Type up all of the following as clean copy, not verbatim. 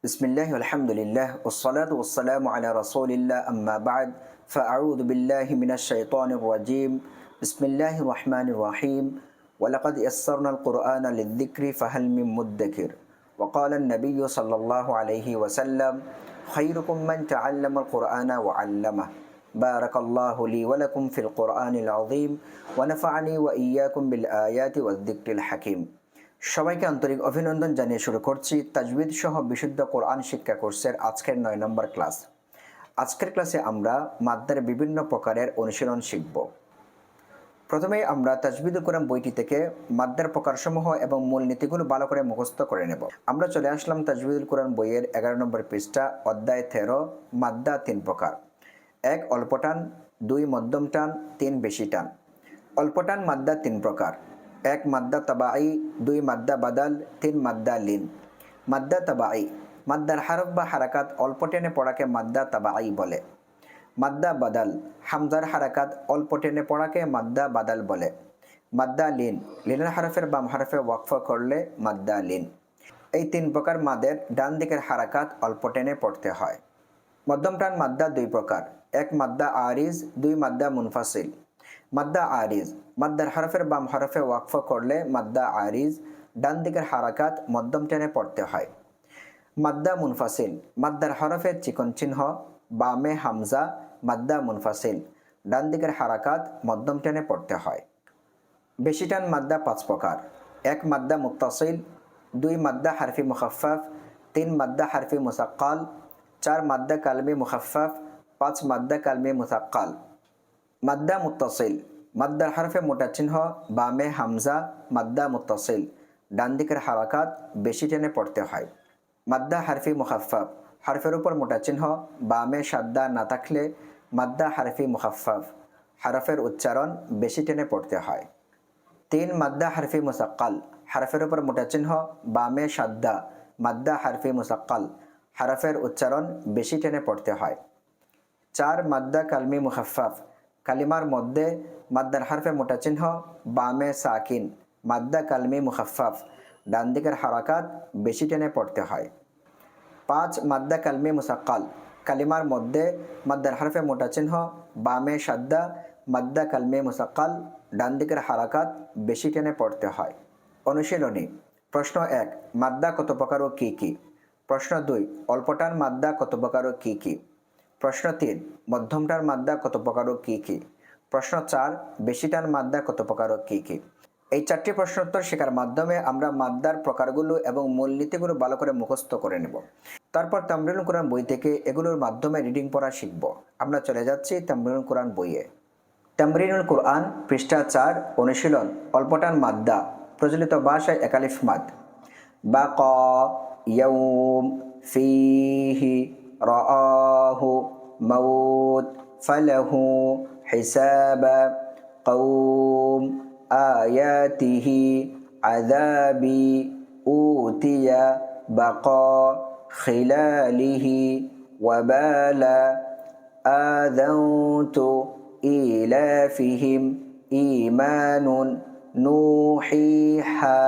বিসমিল্লাহি আলহামদুলিল্লাহ ওয়াসসালাতু ওয়াসসালামু আলা রাসূলিল্লাহ আম্মা বা'দ ফাআউযু বিল্লাহি মিনাশ শাইতানির রাজীম বিসমিল্লাহির রহমানির রহিম ওয়ালাকাদ ইয়াসসারনাল কুরআনা লিয-যিকরি ফাহাল মিন মুদ্দাকির ওয়া ক্বালা আন-নাবিয়্যু সাল্লাল্লাহু আলাইহি ওয়াসাল্লাম খায়রুকুম মান তাআল্লামাল কুরআনা ওয়া 'আল্লামাহু বারাকাল্লাহু লি ওয়া লাকুম ফিল কুরআনিল আযীম ওয়া নাফা'নি ওয়া ইয়্যাকুম বিল আয়াতি ওয়ায-যিকরিল হাকীম। সবাইকে আন্তরিক অভিনন্দন জানিয়ে শুরু করছি তাজবিদ সহ বিশুদ্ধ কোরআন শিক্ষা কোর্সের আজকের 9 নম্বর ক্লাস। আজকের ক্লাসে আমরা মাদ্দার বিভিন্ন প্রকারের অনুশীলন শিখব। প্রথমেই আমরা তাজবিদুল কোরআন বইটি থেকে মাদ্দার প্রকারসমূহ এবং মূলনীতিগুলো ভালো করে মুখস্থ করে নেব। আমরা চলে আসলাম তাজবিদুল কোরআন বইয়ের 11 নম্বর পৃষ্ঠা, অধ্যায় 13, মাদ্দা 3 প্রকার। 1 অল্প টান, 2 মধ্যম টান, 3 বেশি টান। অল্প টান মাদ্দা 3 প্রকার। 1 মাদ্দা তাবাঈ, 2 মাদ্দা বাদাল, 3 মাদ্দা লিন। মাদ্দা তাবাঈ, মাদ্দার হারফ বা হারাকাত অল্প টেনে পড়াকে মাদ্দা তাবাঈ বলে। মাদ্দা বাদাল, হামজার হারাকাত অল্প টেনে পড়াকে মাদ্দা বাদাল বলে। মাদ্দা লিন, লিনের হারফের বাম হারফে ওয়াকফ করলে মাদ্দা লিন। এই 3 প্রকার মাদের ডান দিকের হারাকাত অল্প টেনে পড়তে হয়। মধ্যম টান মাদ্দা 2 প্রকার। 1 মাদ্দা আরিজ, 2 মাদ্দা মুনফাসিল। মাদ্দা আরিজ, মাদ্দার হরফের বাম হরফে ওয়াকফ করলে মাদ্দা আরিজ, ডান দিকের হারাকাত মধ্যম টেনে পড়তে হয়। মাদ্দা মুনফাসিল, মাদ্দার হরফের চিকন চিহ্ন বামে হামজা, মাদ্দা মুনফাসিল, ডান দিকের হারাকাত মধ্যম টেনে পড়তে হয়। বেশি টান মাদ্দা 5 প্রকার। 1 মাদ্দা মুত্তাসিল, 2 মাদ্দা হারফি মুখাফফাফ, 3 মাদ্দা হারফি মুসাক্কাল, 4 মাদ্দা কালমি মুখাফফাফ, 5 মাদ্দা কালমি মুসাক্কাল। মাদ্দা মুত্তাসিল, মাদ্দার হরফে মোটা চিহ্ন বামে হামজা, মাদ্দা মুত্তাসিল, ডান দিকের হারাকাত বেশি টেনে পড়তে হয়। মাদ্দা হারফি মুখাফফাফ, হরফের উপর মোটা চিহ্ন বামে সাদ্দা না থাকলে মাদ্দা হারফি মুখাফফাফ, হরফের উচ্চারণ বেশি টেনে পড়তে হয়। 3 মাদ্দা হারফি মুসাক্কাল, হরফের উপর মোটা চিহ্ন বামে সাদ্দা, মাদ্দা হারফি মুসাক্কাল, হরফের উচ্চারণ বেশি টেনে পড়তে হয়। 4 মাদ্দা কালমি মুখাফফাফ, কালিমার মধ্যে মাদ্দার হরফে মোটা চিহ্ন বামে সাকিন, মাদ্দা কালমি মুখাফফাফ, ডান দিকের হারাকাত বেশি টেনে পড়তে হয়। 5 মাদ্দা কালমি মুসাক্কাল, কালিমার মধ্যে মাদ্দার হরফে মোটা চিহ্ন বামে সাদ্দা, মাদ্দা কালমি মুসাক্কাল, ডান দিকের হারাকাত বেশি টেনে পড়তে হয়। অনুশীলনী। প্রশ্ন 1, মাদ্দা কত প্রকার ও কী কী? প্রশ্ন 2, অল্পটান মাদ্দা কত প্রকার ও কী কী? প্রশ্ন 3, মধ্যমটার মাদ্দা কত প্রকার ও কী কী? প্রশ্ন 4, বেশিটান মাদ্দা কত প্রকার ও কী কী? এই 4টি প্রশ্নোত্তর শেখার মাধ্যমে আমরা মাদ্দার প্রকারগুলো এবং মূলনীতিগুলো ভালো করে মুখস্থ করে নেব। তারপর তামরিনুল কোরআন বই থেকে এগুলোর মাধ্যমে রিডিং পড়া শিখব। আমরা চলে যাচ্ছি তামরিনুল কোরআন বইয়ে। তামরিনুল কোরআন পৃষ্ঠা 4, অনুশীলন অল্পটান মাদ্দা, প্রচলিত ভাষায় একালিফ মাদ। বাকা, ইয়াউম, ফিহি, রাআহু, মাউত, ফালাহু, হিসাবা, কওম, আয়াতিহি, আযাবি, উতিয়া, বাকা, খিলালিহি, ওয়াবালা, আযানতু, ইলাফিহিম, ঈমানুন, নূহিহা,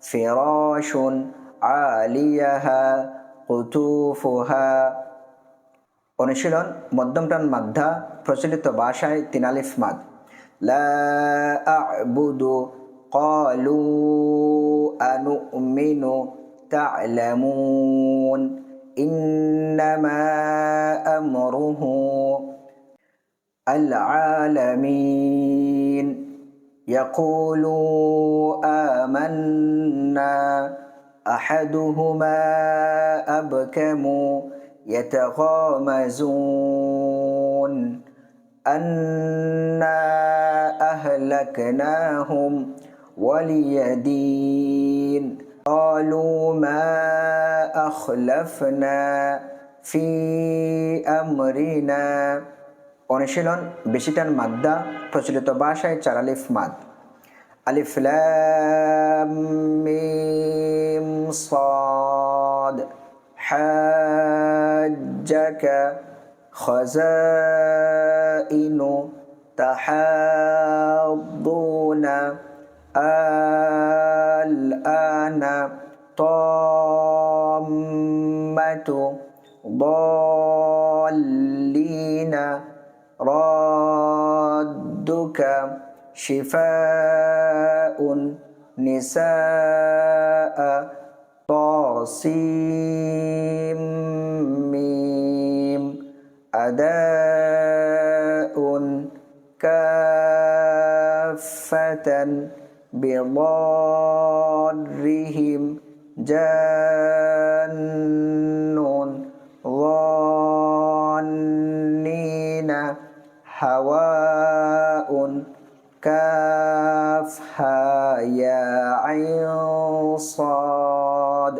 ফিরাশুন, আলিয়াহা, কুতুফুহা। অনুশীলন মধ্যমটান মাদ্দা, প্রচলিত ভাষায় 3 আলিফ মাদ। লা আ'বুদু, ক্বালু আনু'মিনু, তা'লামুন, ইন্নামা আমরুহু العالمين، يقولوا آمنا، أحدهما أبكم، يتغامزون، أنا أهلكناهم وليدين، قالوا ما أخلفنا في أمرنا। অনুশীলন বেশিটান মাদ্দা, প্রচলিত ভাষায় 4 আলিফ মাদ। আলিফ লাম মিম সাদ, হাজ্জাকা, খাযাইনু, তাহাদ্দুনা, আল আনা, তাম্মা, ضالين رادك شفاء نساء طاسيم ميم أداء كافة بضارهم جان ظانين هواء كافها يا عين صاد।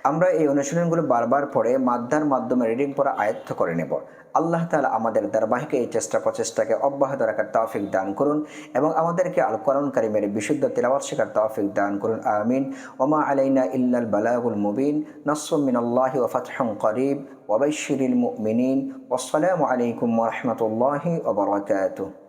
আমরা এই অনুশীলনগুলো বারবার পড়ে মাদ্দার মাধ্যমে রিডিং পড়া আয়ত্ত করে নেব। আল্লাহ তাআলা আমাদের ধারাবাহিক এই চেষ্টা প্রচেষ্টাকে অব্যাহত রাখার তৌফিক দান করুন এবং আমাদেরকে আল কোরআন কারীমের বিশুদ্ধ তিলাওয়াত শেখার তৌফিক দান করুন, আমিন। ওমা আলাইনা ইল্লাল বালাগুল মুবিন। নাসরুম মিনাল্লাহি ওয়া ফাতহুন করিব ওয়া বাশশিরিল মুমিনিন। ওয়াসসালামু আলাইকুম ওয়া রাহমাতুল্লাহি ওয়া বারাকাতুহু।